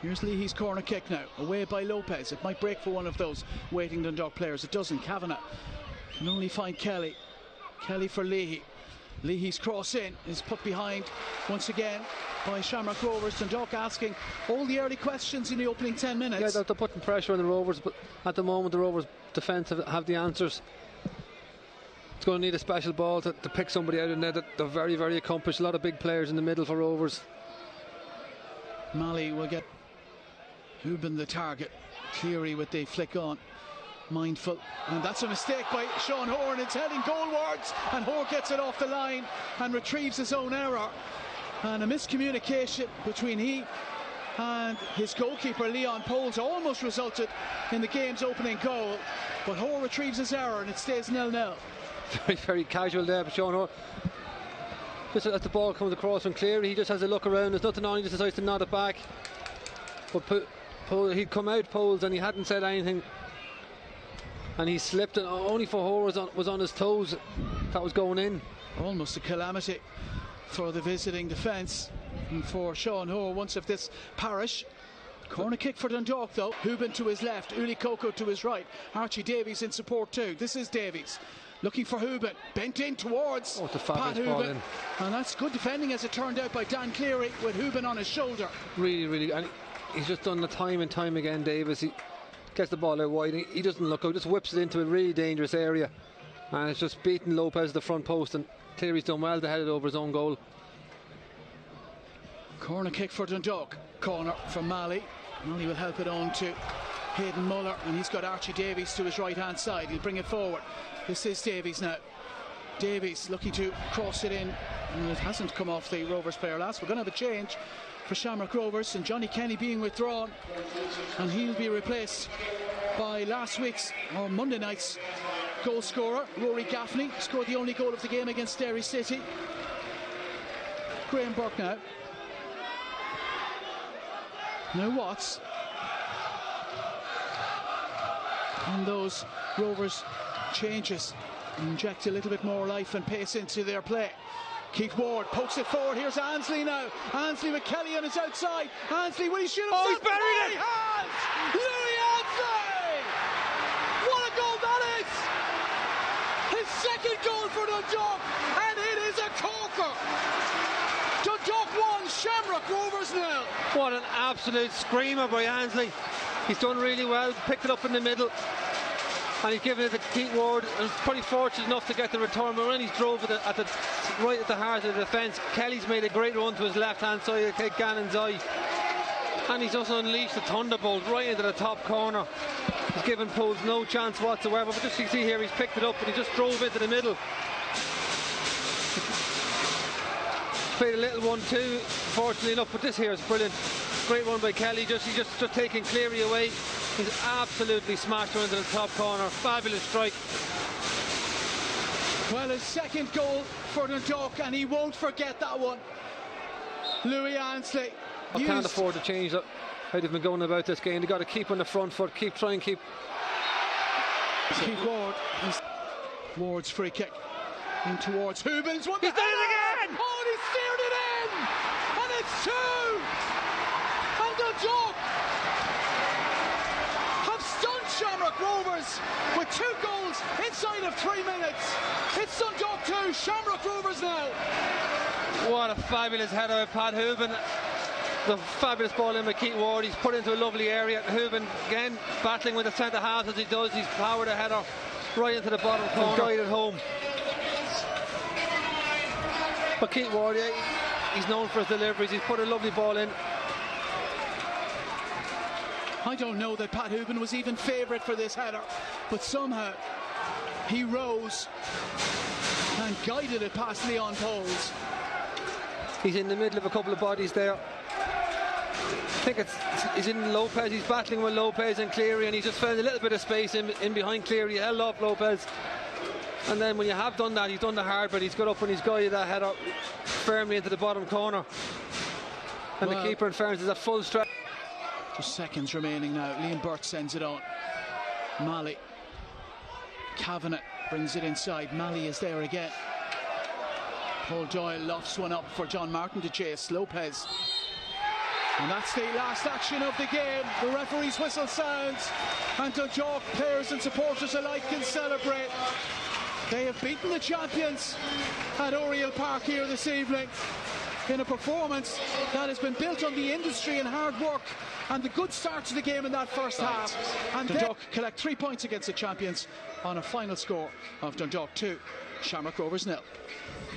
Here's Leahy's corner kick now, away by Lopez. It might break for one of those waiting Dundalk players. It doesn't. Kavanagh can only find Kelly. Kelly for Leahy. Leahy's cross in is put behind once again by Shamrock Rovers. Dundalk asking all the early questions in the opening 10 minutes. Yeah, they're putting pressure on the Rovers, but at the moment the Rovers defence have the answers. It's going to need a special ball to pick somebody out in there. They're very, very accomplished. A lot of big players in the middle for Rovers. Malley will get Hubin the target. Cleary with the flick on. Mindful, and that's a mistake by Sean Hoare, and it's heading goalwards, and Hoare gets it off the line and retrieves his own error, and a miscommunication between he and his goalkeeper Leon Poles almost resulted in the game's opening goal, but Hoare retrieves his error and it stays 0-0. Very, very casual there, but Sean Hoare, just as the ball comes across from Cleary, he just has a look around, there's nothing on, he just decides to nod it back, but he'd come out Poles and he hadn't said anything. And he slipped, and only for Hoare was on his toes. That was going in. Almost a calamity for the visiting defence and for Sean Hoare once of this parish. Corner kick for Dundalk though. Hubin to his left, Uli Coco to his right. Archie Davies in support too. This is Davies looking for Hubin, bent in towards Pat Hubin, and that's good defending as it turned out by Dan Cleary with Hubin on his shoulder. Really, really, and he's just done the time and time again, Davies. He gets the ball out wide, he doesn't look out, just whips it into a really dangerous area, and it's just beating Lopez at the front post, and Cleary's done well to head it over his own goal. Corner kick for Dundalk. Corner from Malley. Malley will help it on to Hayden Muller, and he's got Archie Davies to his right hand side. He'll bring it forward. This is Davies now. Davies looking to cross it in, and it hasn't come off the Rovers player last. We're going to have a change for Shamrock Rovers, and Johnny Kenny being withdrawn, and he'll be replaced by last week's or Monday night's goal scorer Rory Gaffney. Scored the only goal of the game against Derry City. Graham Burke now. Now Watts, and those Rovers changes inject a little bit more life and pace into their play. Keith Ward pokes it forward. Here's Ansley now. Ansley with Kelly on his outside. Ansley, will he shoot himself? Oh, he's buried it! He has! Louis Ansley! What a goal that is! His second goal for Dundalk, and it is a corker. Dundalk 1, Shamrock Rovers 0. What an absolute screamer by Ansley. He's done really well, picked it up in the middle, and he's given it to Keith Ward, and probably fortunate enough to get the return, but when he's drove it right at the heart of the defence. Kelly's made a great run to his left hand side to take Gannon's eye, and he's just unleashed the thunderbolt right into the top corner. He's given Poles no chance whatsoever, but just you see here, he's picked it up and he just drove into the middle. Played a little one too, fortunately enough, but this here is brilliant. Great run by Kelly, he's just taking Cleary away. He's absolutely smashed her into the top corner. Fabulous strike. Well, his second goal for Dundalk, and he won't forget that one. Louis Ansley. I can't afford to change that. How they've been going about this game. They've got to keep on the front foot, keep Ward. Ward's free kick in towards Hubins. He's done it again! Oh, and he steered it in! And it's two! And Dundalk have stunned Shamrock Rovers with 2 goals inside of 3 minutes. It's Dundalk 2, Shamrock Rovers now. What a fabulous header by Pat Hubin. The fabulous ball in by Keith Ward. He's put into a lovely area. Hubin again battling with the centre half as he does. He's powered a header right into the bottom corner. Guided home. But Keith Ward, yeah, he's known for his deliveries. He's put a lovely ball in. I don't know that Pat Hubin was even favourite for this header, but somehow he rose and guided it past Leon Poles. He's in the middle of a couple of bodies there. I think he's in Lopez. He's battling with Lopez and Cleary, and he's just found a little bit of space in behind Cleary. He held off Lopez, and then when you have done that, he's done the hard, but he's got up and he's guided that header firmly into the bottom corner. And the keeper, in fairness, is a full strike. Just seconds remaining now. Liam Burt sends it on. Malley. Kavanagh brings it inside. Malley is there again. Paul Doyle lofts one up for John Martin to chase. Lopez And that's the last action of the game. The referee's whistle sounds, and Dundalk players and supporters alike can celebrate. They have beaten the champions at Oriel Park here this evening in a performance that has been built on the industry and hard work and the good start to the game in that first half. And Dundalk collect 3 points against the champions on a final score of Dundalk 2, Shamrock Rovers 0.